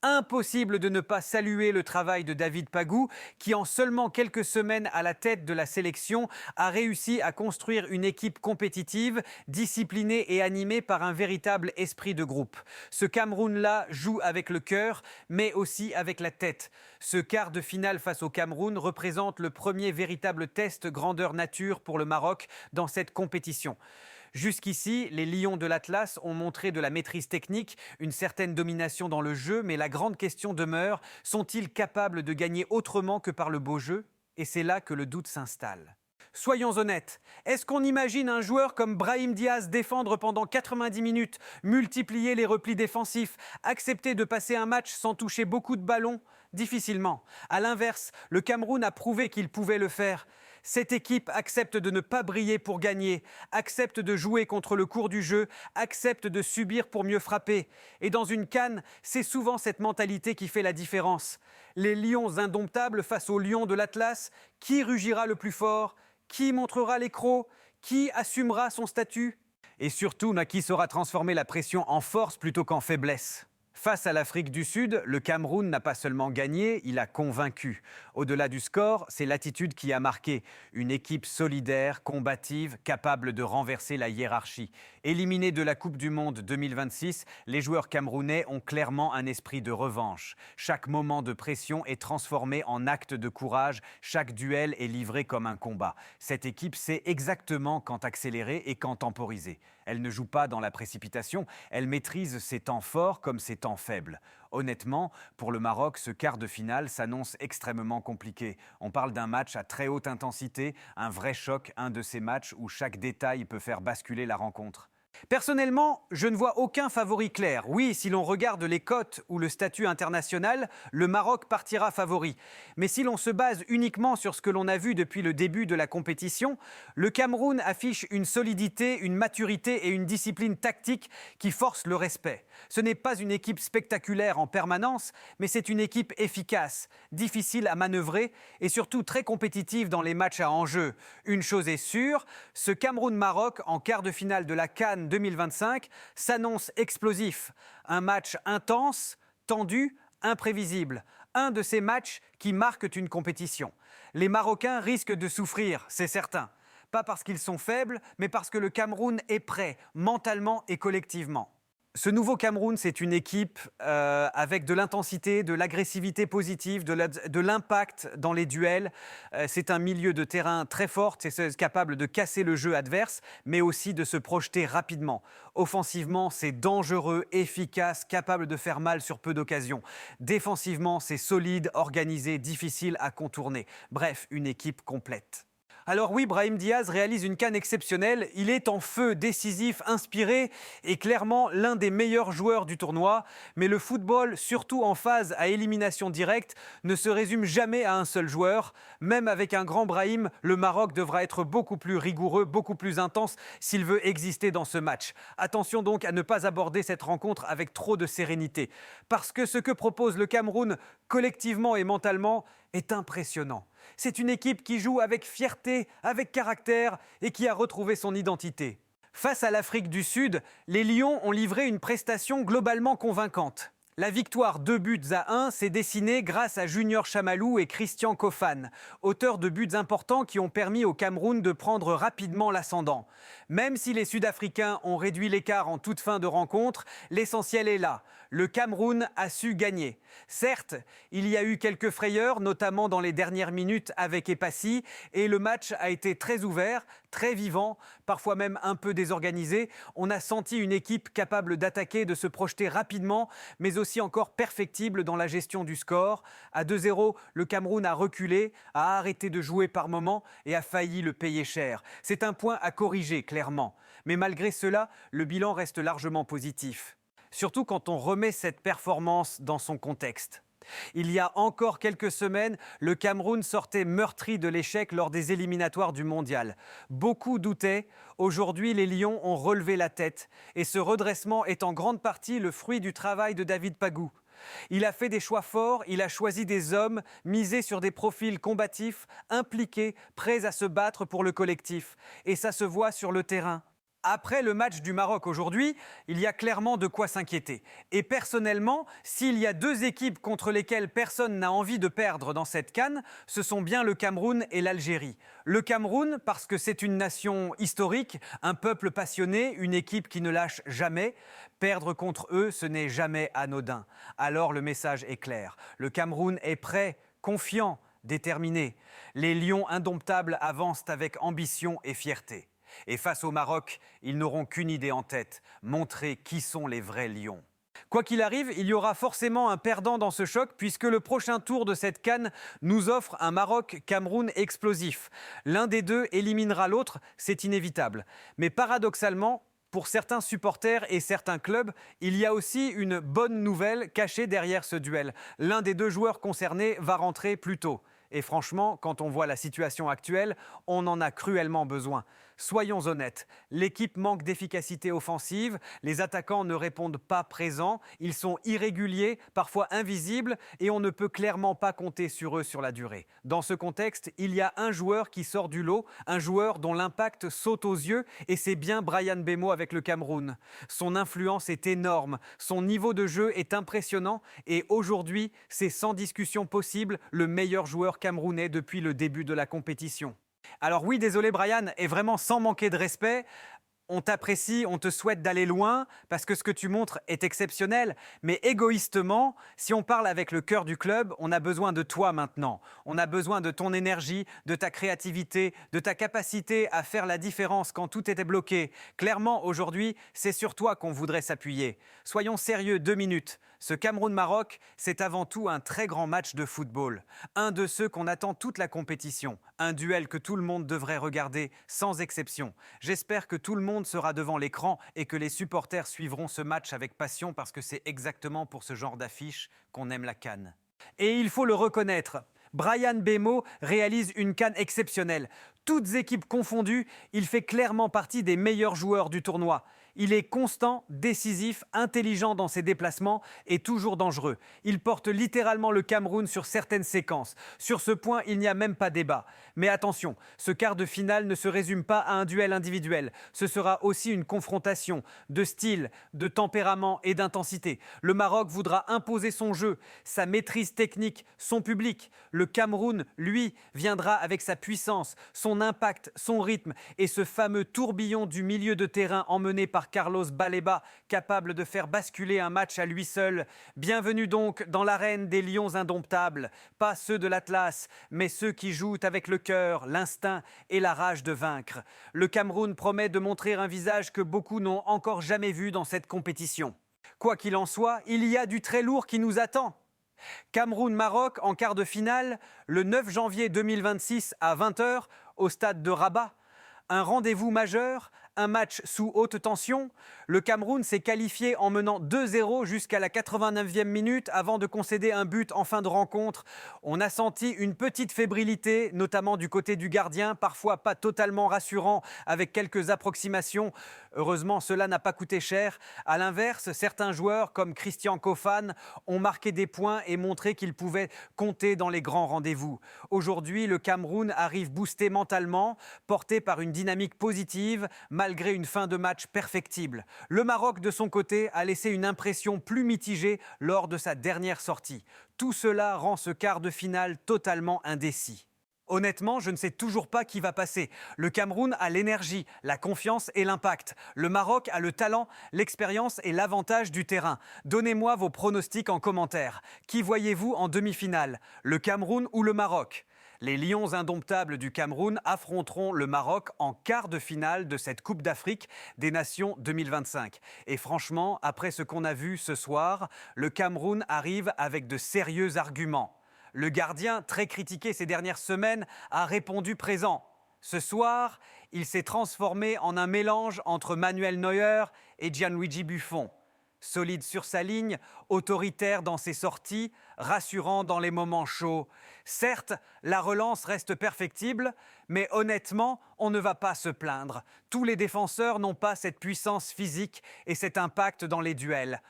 Impossible de ne pas saluer le travail de David Pagou, qui en seulement quelques semaines à la tête de la sélection a réussi à construire une équipe compétitive, disciplinée et animée par un véritable esprit de groupe. Ce Cameroun-là joue avec le cœur, mais aussi avec la tête. Ce quart de finale face au Cameroun représente le premier véritable test grandeur nature pour le Maroc dans cette compétition. Jusqu'ici, les Lions de l'Atlas ont montré de la maîtrise technique, une certaine domination dans le jeu, mais la grande question demeure, sont-ils capables de gagner autrement que par le beau jeu? Et c'est là que le doute s'installe. Soyons honnêtes, est-ce qu'on imagine un joueur comme Brahim Diaz défendre pendant 90 minutes, multiplier les replis défensifs, accepter de passer un match sans toucher beaucoup de ballons? Difficilement. À l'inverse, le Cameroun a prouvé qu'il pouvait le faire. Cette équipe accepte de ne pas briller pour gagner, accepte de jouer contre le cours du jeu, accepte de subir pour mieux frapper. Et dans une CAN, c'est souvent cette mentalité qui fait la différence. Les lions indomptables face aux lions de l'Atlas, qui rugira le plus fort? Qui montrera les crocs? Qui assumera son statut? Et surtout, qui saura transformer la pression en force plutôt qu'en faiblesse? Face à l'Afrique du Sud, le Cameroun n'a pas seulement gagné, il a convaincu. Au-delà du score, c'est l'attitude qui a marqué. Une équipe solidaire, combative, capable de renverser la hiérarchie. Éliminés de la Coupe du Monde 2026, les joueurs camerounais ont clairement un esprit de revanche. Chaque moment de pression est transformé en acte de courage, chaque duel est livré comme un combat. Cette équipe sait exactement quand accélérer et quand temporiser. Elle ne joue pas dans la précipitation, elle maîtrise ses temps forts comme ses temps faibles. Honnêtement, pour le Maroc, ce quart de finale s'annonce extrêmement compliqué. On parle d'un match à très haute intensité, un vrai choc, un de ces matchs où chaque détail peut faire basculer la rencontre. Personnellement, je ne vois aucun favori clair. Oui, si l'on regarde les cotes ou le statut international, le Maroc partira favori. Mais si l'on se base uniquement sur ce que l'on a vu depuis le début de la compétition, le Cameroun affiche une solidité, une maturité et une discipline tactique qui forcent le respect. Ce n'est pas une équipe spectaculaire en permanence, mais c'est une équipe efficace, difficile à manœuvrer et surtout très compétitive dans les matchs à enjeu. Une chose est sûre, ce Cameroun-Maroc en quart de finale de la CAN 2025 s'annonce explosif. Un match intense, tendu, imprévisible. Un de ces matchs qui marquent une compétition. Les Marocains risquent de souffrir, c'est certain. Pas parce qu'ils sont faibles, mais parce que le Cameroun est prêt, mentalement et collectivement. Ce nouveau Cameroun, c'est une équipe avec de l'intensité, de l'agressivité positive, de l'impact dans les duels. C'est un milieu de terrain très fort, c'est capable de casser le jeu adverse, mais aussi de se projeter rapidement. Offensivement, c'est dangereux, efficace, capable de faire mal sur peu d'occasions. Défensivement, c'est solide, organisé, difficile à contourner. Bref, une équipe complète. Alors oui, Brahim Diaz réalise une CAN exceptionnelle. Il est en feu, décisif, inspiré et clairement l'un des meilleurs joueurs du tournoi. Mais le football, surtout en phase à élimination directe, ne se résume jamais à un seul joueur. Même avec un grand Brahim, le Maroc devra être beaucoup plus rigoureux, beaucoup plus intense s'il veut exister dans ce match. Attention donc à ne pas aborder cette rencontre avec trop de sérénité. Parce que ce que propose le Cameroun, collectivement et mentalement, est impressionnant. C'est une équipe qui joue avec fierté, avec caractère et qui a retrouvé son identité. Face à l'Afrique du Sud, les Lions ont livré une prestation globalement convaincante. La victoire 2-1 s'est dessinée grâce à Junior Chamalou et Christian Kofan, auteurs de buts importants qui ont permis au Cameroun de prendre rapidement l'ascendant. Même si les Sud-Africains ont réduit l'écart en toute fin de rencontre, l'essentiel est là. Le Cameroun a su gagner. Certes, il y a eu quelques frayeurs, notamment dans les dernières minutes avec Epassi, et le match a été très ouvert, très vivant, parfois même un peu désorganisé. On a senti une équipe capable d'attaquer, de se projeter rapidement, mais aussi encore perfectible dans la gestion du score. À 2-0, le Cameroun a reculé, a arrêté de jouer par moments et a failli le payer cher. C'est un point à corriger, clairement. Mais malgré cela, le bilan reste largement positif. Surtout quand on remet cette performance dans son contexte. Il y a encore quelques semaines, le Cameroun sortait meurtri de l'échec lors des éliminatoires du Mondial. Beaucoup doutaient. Aujourd'hui, les Lions ont relevé la tête. Et ce redressement est en grande partie le fruit du travail de David Pagou. Il a fait des choix forts, il a choisi des hommes, misé sur des profils combatifs, impliqués, prêts à se battre pour le collectif. Et ça se voit sur le terrain. Après le match du Maroc aujourd'hui, il y a clairement de quoi s'inquiéter. Et personnellement, s'il y a deux équipes contre lesquelles personne n'a envie de perdre dans cette CAN, ce sont bien le Cameroun et l'Algérie. Le Cameroun parce que c'est une nation historique, un peuple passionné, une équipe qui ne lâche jamais. Perdre contre eux, ce n'est jamais anodin. Alors le message est clair. Le Cameroun est prêt, confiant, déterminé. Les lions indomptables avancent avec ambition et fierté. Et face au Maroc, ils n'auront qu'une idée en tête, montrer qui sont les vrais lions. Quoi qu'il arrive, il y aura forcément un perdant dans ce choc puisque le prochain tour de cette CAN nous offre un Maroc-Cameroun explosif. L'un des deux éliminera l'autre, c'est inévitable. Mais paradoxalement, pour certains supporters et certains clubs, il y a aussi une bonne nouvelle cachée derrière ce duel. L'un des deux joueurs concernés va rentrer plus tôt. Et franchement, quand on voit la situation actuelle, on en a cruellement besoin. Soyons honnêtes, l'équipe manque d'efficacité offensive, les attaquants ne répondent pas présents, ils sont irréguliers, parfois invisibles, et on ne peut clairement pas compter sur eux sur la durée. Dans ce contexte, il y a un joueur qui sort du lot, un joueur dont l'impact saute aux yeux, et c'est bien Bryan Mbeumo avec le Cameroun. Son influence est énorme, son niveau de jeu est impressionnant, et aujourd'hui, c'est sans discussion possible le meilleur joueur camerounais depuis le début de la compétition. Alors oui, désolé Bryan, et vraiment sans manquer de respect, on t'apprécie, on te souhaite d'aller loin, parce que ce que tu montres est exceptionnel, mais égoïstement, si on parle avec le cœur du club, on a besoin de toi maintenant. On a besoin de ton énergie, de ta créativité, de ta capacité à faire la différence quand tout était bloqué. Clairement, aujourd'hui, c'est sur toi qu'on voudrait s'appuyer. Soyons sérieux 2 minutes. Ce Cameroun-Maroc, c'est avant tout un très grand match de football. Un de ceux qu'on attend toute la compétition. Un duel que tout le monde devrait regarder, sans exception. J'espère que tout le monde sera devant l'écran et que les supporters suivront ce match avec passion parce que c'est exactement pour ce genre d'affiche qu'on aime la CAN. Et il faut le reconnaître, Bryan Mbeumo réalise une CAN exceptionnelle. Toutes équipes confondues, il fait clairement partie des meilleurs joueurs du tournoi. Il est constant, décisif, intelligent dans ses déplacements et toujours dangereux. Il porte littéralement le Cameroun sur certaines séquences. Sur ce point, il n'y a même pas débat. Mais attention, ce quart de finale ne se résume pas à un duel individuel. Ce sera aussi une confrontation de style, de tempérament et d'intensité. Le Maroc voudra imposer son jeu, sa maîtrise technique, son public. Le Cameroun, lui, viendra avec sa puissance, son impact, son rythme et ce fameux tourbillon du milieu de terrain emmené par Carlos Baleba, capable de faire basculer un match à lui seul. Bienvenue donc dans l'arène des lions indomptables, pas ceux de l'Atlas, mais ceux qui jouent avec le cœur, l'instinct et la rage de vaincre. Le Cameroun promet de montrer un visage que beaucoup n'ont encore jamais vu dans cette compétition. Quoi qu'il en soit, il y a du très lourd qui nous attend. Cameroun-Maroc en quart de finale, le 9 janvier 2026 à 20h au stade de Rabat. Un rendez-vous majeur, un match sous haute tension. Le Cameroun s'est qualifié en menant 2-0 jusqu'à la 89e minute avant de concéder un but en fin de rencontre. On a senti une petite fébrilité, notamment du côté du gardien, parfois pas totalement rassurant avec quelques approximations. Heureusement, cela n'a pas coûté cher. À l'inverse, certains joueurs comme Christian Kofan ont marqué des points et montré qu'ils pouvaient compter dans les grands rendez-vous. Aujourd'hui, le Cameroun arrive boosté mentalement, porté par une dynamique positive, malgré une fin de match perfectible. Le Maroc, de son côté, a laissé une impression plus mitigée lors de sa dernière sortie. Tout cela rend ce quart de finale totalement indécis. Honnêtement, je ne sais toujours pas qui va passer. Le Cameroun a l'énergie, la confiance et l'impact. Le Maroc a le talent, l'expérience et l'avantage du terrain. Donnez-moi vos pronostics en commentaire. Qui voyez-vous en demi-finale? Le Cameroun ou le Maroc? Les Lions indomptables du Cameroun affronteront le Maroc en quart de finale de cette Coupe d'Afrique des Nations 2025. Et franchement, après ce qu'on a vu ce soir, le Cameroun arrive avec de sérieux arguments. Le gardien, très critiqué ces dernières semaines, a répondu présent. Ce soir, il s'est transformé en un mélange entre Manuel Neuer et Gianluigi Buffon. Solide sur sa ligne, autoritaire dans ses sorties, rassurant dans les moments chauds. Certes, la relance reste perfectible, mais honnêtement, on ne va pas se plaindre. Tous les défenseurs n'ont pas cette puissance physique et cet impact dans les duels.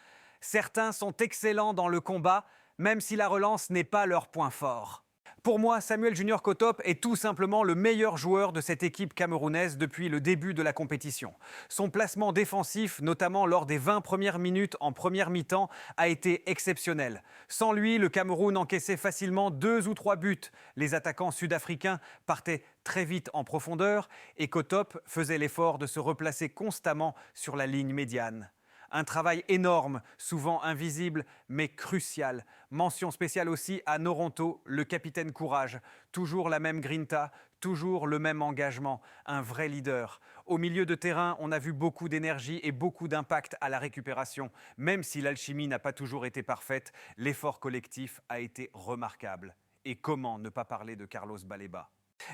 Certains sont excellents dans le combat, même si la relance n'est pas leur point fort. Pour moi, Samuel Junior Kotop est tout simplement le meilleur joueur de cette équipe camerounaise depuis le début de la compétition. Son placement défensif, notamment lors des 20 premières minutes en première mi-temps, a été exceptionnel. Sans lui, le Cameroun encaissait facilement 2 ou 3 buts. Les attaquants sud-africains partaient très vite en profondeur et Kotop faisait l'effort de se replacer constamment sur la ligne médiane. Un travail énorme, souvent invisible, mais crucial. Mention spéciale aussi à Noronto, le capitaine courage. Toujours la même grinta, toujours le même engagement. Un vrai leader. Au milieu de terrain, on a vu beaucoup d'énergie et beaucoup d'impact à la récupération. Même si l'alchimie n'a pas toujours été parfaite, l'effort collectif a été remarquable. Et comment ne pas parler de Carlos Baleba ?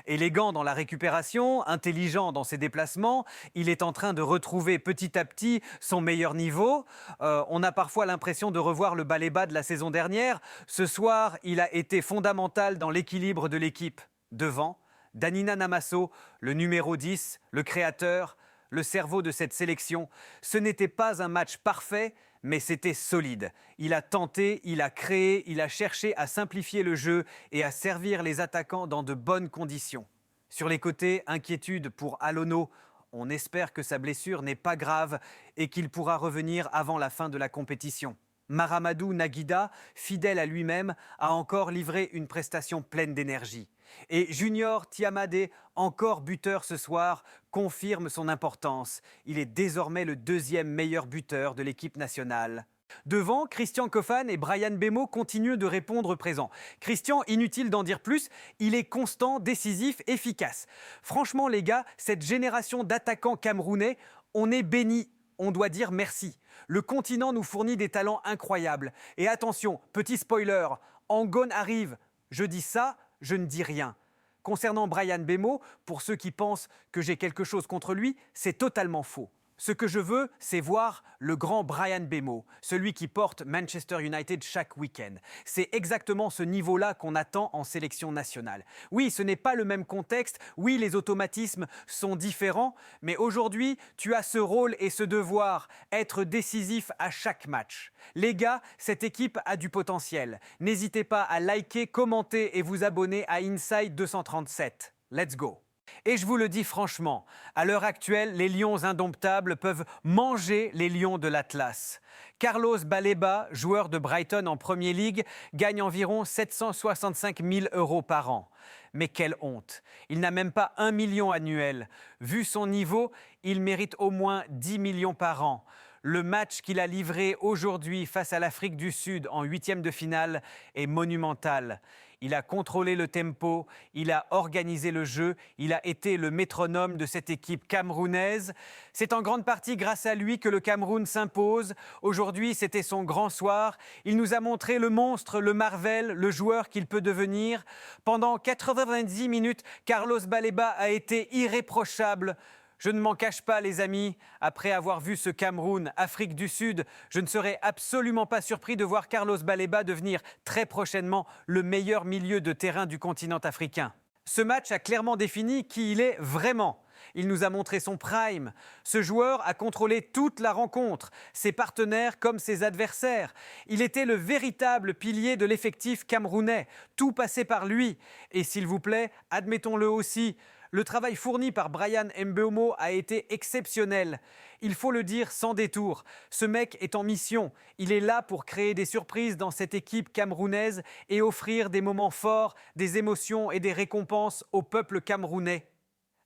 Élégant dans la récupération, intelligent dans ses déplacements, il est en train de retrouver petit à petit son meilleur niveau. On a parfois l'impression de revoir le Baleba de la saison dernière. Ce soir, il a été fondamental dans l'équilibre de l'équipe. Devant, Danina Namasso, le numéro 10, le créateur, le cerveau de cette sélection. Ce n'était pas un match parfait, mais c'était solide. Il a tenté, il a créé, il a cherché à simplifier le jeu et à servir les attaquants dans de bonnes conditions. Sur les côtés, inquiétude pour Alono. On espère que sa blessure n'est pas grave et qu'il pourra revenir avant la fin de la compétition. Maramadou Naguida, fidèle à lui-même, a encore livré une prestation pleine d'énergie. Et Junior Tiamade, encore buteur ce soir, confirme son importance. Il est désormais le 2e meilleur buteur de l'équipe nationale. Devant, Christian Kofan et Bryan Mbeumo continuent de répondre présents. Christian, inutile d'en dire plus, il est constant, décisif, efficace. Franchement les gars, cette génération d'attaquants camerounais, on est bénis. On doit dire merci. Le continent nous fournit des talents incroyables. Et attention, petit spoiler, Angon arrive. Je dis ça, je ne dis rien. Concernant Bryan Mbeumo, pour ceux qui pensent que j'ai quelque chose contre lui, c'est totalement faux. Ce que je veux, c'est voir le grand Bryan Mbeumo, celui qui porte Manchester United chaque week-end. C'est exactement ce niveau-là qu'on attend en sélection nationale. Oui, ce n'est pas le même contexte, oui, les automatismes sont différents, mais aujourd'hui, tu as ce rôle et ce devoir, être décisif à chaque match. Les gars, cette équipe a du potentiel. N'hésitez pas à liker, commenter et vous abonner à Inside 237. Let's go! Et je vous le dis franchement, à l'heure actuelle, les lions indomptables peuvent manger les lions de l'Atlas. Carlos Baleba, joueur de Brighton en Premier League, gagne environ 765 000 € par an. Mais quelle honte! Il n'a même pas 1 million annuel. Vu son niveau, il mérite au moins 10 millions par an. Le match qu'il a livré aujourd'hui face à l'Afrique du Sud en 8e de finale est monumental. Il a contrôlé le tempo, il a organisé le jeu, il a été le métronome de cette équipe camerounaise. C'est en grande partie grâce à lui que le Cameroun s'impose. Aujourd'hui, c'était son grand soir. Il nous a montré le monstre, le Marvel, le joueur qu'il peut devenir. Pendant 90 minutes, Carlos Baleba a été irréprochable. Je ne m'en cache pas, les amis, après avoir vu ce Cameroun, Afrique du Sud, je ne serais absolument pas surpris de voir Carlos Baleba devenir très prochainement le meilleur milieu de terrain du continent africain. Ce match a clairement défini qui il est vraiment. Il nous a montré son prime. Ce joueur a contrôlé toute la rencontre, ses partenaires comme ses adversaires. Il était le véritable pilier de l'effectif camerounais. Tout passait par lui. Et s'il vous plaît, admettons-le aussi, le travail fourni par Bryan Mbeumo a été exceptionnel. Il faut le dire sans détour. Ce mec est en mission. Il est là pour créer des surprises dans cette équipe camerounaise et offrir des moments forts, des émotions et des récompenses au peuple camerounais.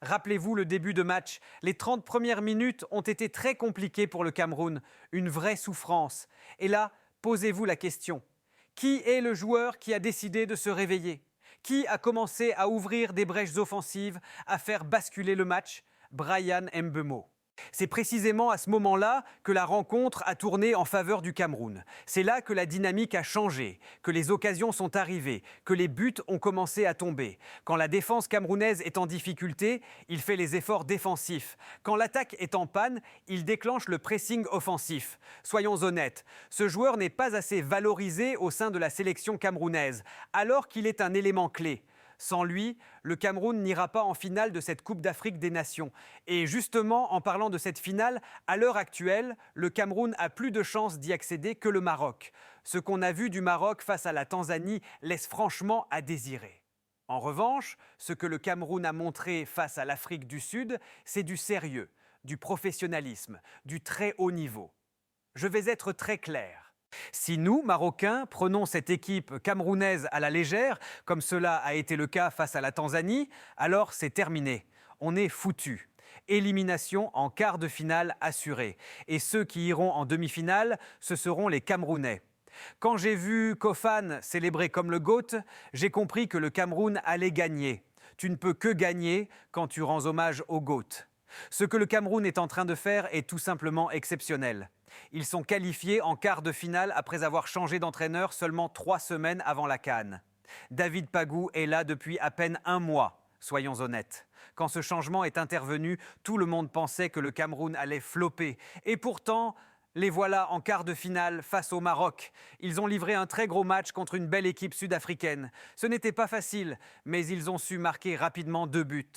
Rappelez-vous le début de match. Les 30 premières minutes ont été très compliquées pour le Cameroun. Une vraie souffrance. Et là, posez-vous la question. Qui est le joueur qui a décidé de se réveiller ? Qui a commencé à ouvrir des brèches offensives, à faire basculer le match? Bryan Mbeumo. C'est précisément à ce moment-là que la rencontre a tourné en faveur du Cameroun. C'est là que la dynamique a changé, que les occasions sont arrivées, que les buts ont commencé à tomber. Quand la défense camerounaise est en difficulté, il fait les efforts défensifs. Quand l'attaque est en panne, il déclenche le pressing offensif. Soyons honnêtes, ce joueur n'est pas assez valorisé au sein de la sélection camerounaise, alors qu'il est un élément clé. Sans lui, le Cameroun n'ira pas en finale de cette Coupe d'Afrique des Nations. Et justement, en parlant de cette finale, à l'heure actuelle, le Cameroun a plus de chances d'y accéder que le Maroc. Ce qu'on a vu du Maroc face à la Tanzanie laisse franchement à désirer. En revanche, ce que le Cameroun a montré face à l'Afrique du Sud, c'est du sérieux, du professionnalisme, du très haut niveau. Je vais être très clair. Si nous, Marocains, prenons cette équipe camerounaise à la légère, comme cela a été le cas face à la Tanzanie, alors c'est terminé. On est foutus. Élimination en quart de finale assurée. Et ceux qui iront en demi-finale, ce seront les Camerounais. Quand j'ai vu Kofan célébrer comme le GOAT, j'ai compris que le Cameroun allait gagner. Tu ne peux que gagner quand tu rends hommage au GOAT. Ce que le Cameroun est en train de faire est tout simplement exceptionnel. Ils sont qualifiés en quart de finale après avoir changé d'entraîneur seulement 3 semaines avant la CAN. David Pagou est là depuis à peine 1 mois, soyons honnêtes. Quand ce changement est intervenu, tout le monde pensait que le Cameroun allait flopper. Et pourtant, les voilà en quart de finale face au Maroc. Ils ont livré un très gros match contre une belle équipe sud-africaine. Ce n'était pas facile, mais ils ont su marquer rapidement 2 buts.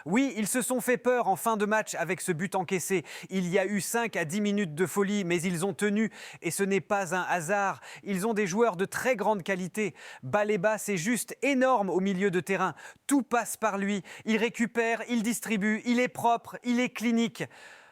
Oui, ils se sont fait peur en fin de match avec ce but encaissé. Il y a eu 5 à 10 minutes de folie, mais ils ont tenu. Et ce n'est pas un hasard. Ils ont des joueurs de très grande qualité. Baleba, c'est juste énorme au milieu de terrain. Tout passe par lui. Il récupère, il distribue, il est propre, il est clinique.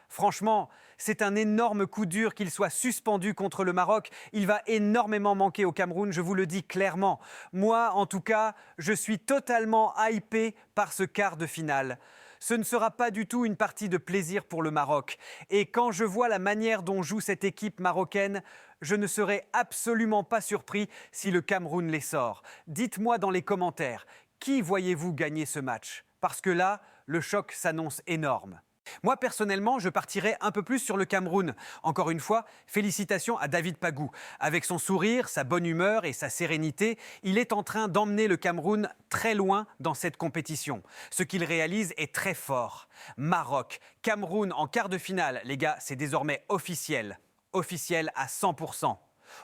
Franchement, c'est un énorme coup dur qu'il soit suspendu contre le Maroc. Il va énormément manquer au Cameroun, je vous le dis clairement. Moi, en tout cas, je suis totalement hypé par ce quart de finale. Ce ne sera pas du tout une partie de plaisir pour le Maroc. Et quand je vois la manière dont joue cette équipe marocaine, je ne serai absolument pas surpris si le Cameroun les sort. Dites-moi dans les commentaires, qui voyez-vous gagner ce match? Parce que là, le choc s'annonce énorme. Moi, personnellement, je partirais un peu plus sur le Cameroun. Encore une fois, félicitations à David Pagou. Avec son sourire, sa bonne humeur et sa sérénité, il est en train d'emmener le Cameroun très loin dans cette compétition. Ce qu'il réalise est très fort. Maroc, Cameroun en quart de finale, les gars, c'est désormais officiel. Officiel à 100%.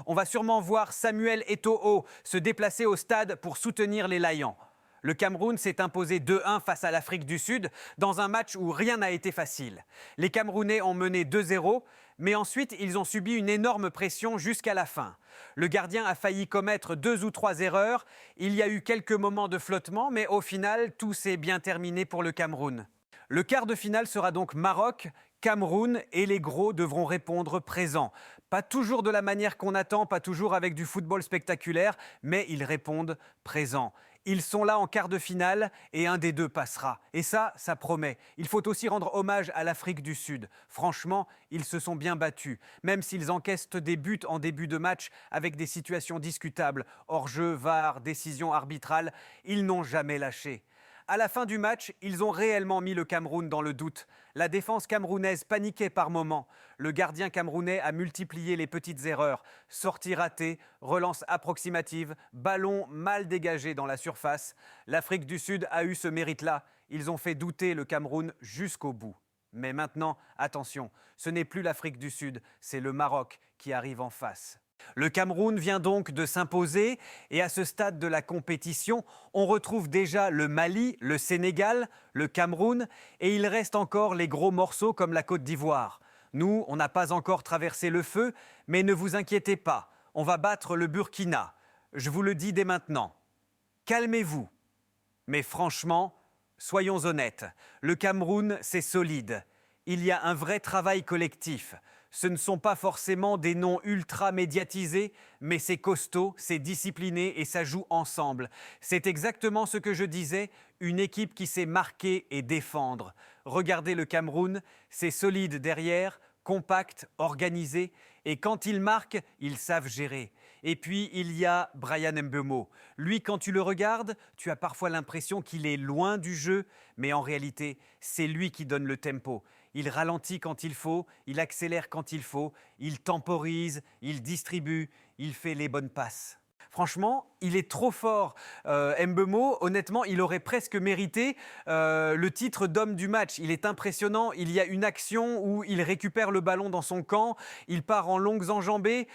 On va sûrement voir Samuel Eto'o se déplacer au stade pour soutenir les Lions. Le Cameroun s'est imposé 2-1 face à l'Afrique du Sud dans un match où rien n'a été facile. Les Camerounais ont mené 2-0, mais ensuite ils ont subi une énorme pression jusqu'à la fin. Le gardien a failli commettre 2 ou 3 erreurs. Il y a eu quelques moments de flottement, mais au final, tout s'est bien terminé pour le Cameroun. Le quart de finale sera donc Maroc, Cameroun et les gros devront répondre présents. Pas toujours de la manière qu'on attend, pas toujours avec du football spectaculaire, mais ils répondent présents. Ils sont là en quart de finale et un des deux passera. Et ça promet. Il faut aussi rendre hommage à l'Afrique du Sud. Franchement, ils se sont bien battus. Même s'ils encaissent des buts en début de match avec des situations discutables, hors-jeu, VAR, décision arbitrale, ils n'ont jamais lâché. À la fin du match, ils ont réellement mis le Cameroun dans le doute. La défense camerounaise paniquait par moments. Le gardien camerounais a multiplié les petites erreurs. Sortie ratée, relance approximative, ballon mal dégagé dans la surface. L'Afrique du Sud a eu ce mérite-là. Ils ont fait douter le Cameroun jusqu'au bout. Mais maintenant, attention, ce n'est plus l'Afrique du Sud, c'est le Maroc qui arrive en face. Le Cameroun vient donc de s'imposer et à ce stade de la compétition, on retrouve déjà le Mali, le Sénégal, le Cameroun et il reste encore les gros morceaux comme la Côte d'Ivoire. Nous, on n'a pas encore traversé le feu, mais ne vous inquiétez pas, on va battre le Burkina. Je vous le dis dès maintenant. Calmez-vous. Mais franchement, soyons honnêtes, le Cameroun, c'est solide. Il y a un vrai travail collectif. Ce ne sont pas forcément des noms ultra médiatisés, mais c'est costaud, c'est discipliné et ça joue ensemble. C'est exactement ce que je disais, une équipe qui sait marquer et défendre. Regardez le Cameroun, c'est solide derrière, compact, organisé, et quand ils marquent, ils savent gérer. Et puis, il y a Bryan Mbeumo. Lui, quand tu le regardes, tu as parfois l'impression qu'il est loin du jeu, mais en réalité, c'est lui qui donne le tempo. Il ralentit quand il faut, il accélère quand il faut, il temporise, il distribue, il fait les bonnes passes. Franchement, il est trop fort. Mbeumo, honnêtement, il aurait presque mérité le titre d'homme du match. Il est impressionnant. Il y a une action où il récupère le ballon dans son camp. Il part en longues enjambées.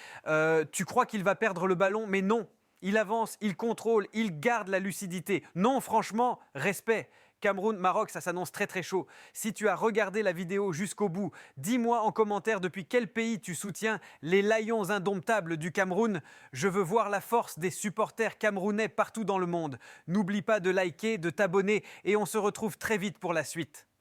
Tu crois qu'il va perdre le ballon, mais non. Il avance, il contrôle, il garde la lucidité. Non, franchement, respect. Cameroun-Maroc, ça s'annonce très très chaud. Si tu as regardé la vidéo jusqu'au bout, dis-moi en commentaire depuis quel pays tu soutiens les Lions indomptables du Cameroun. Je veux voir la force des supporters camerounais partout dans le monde. N'oublie pas de liker, de t'abonner et on se retrouve très vite pour la suite.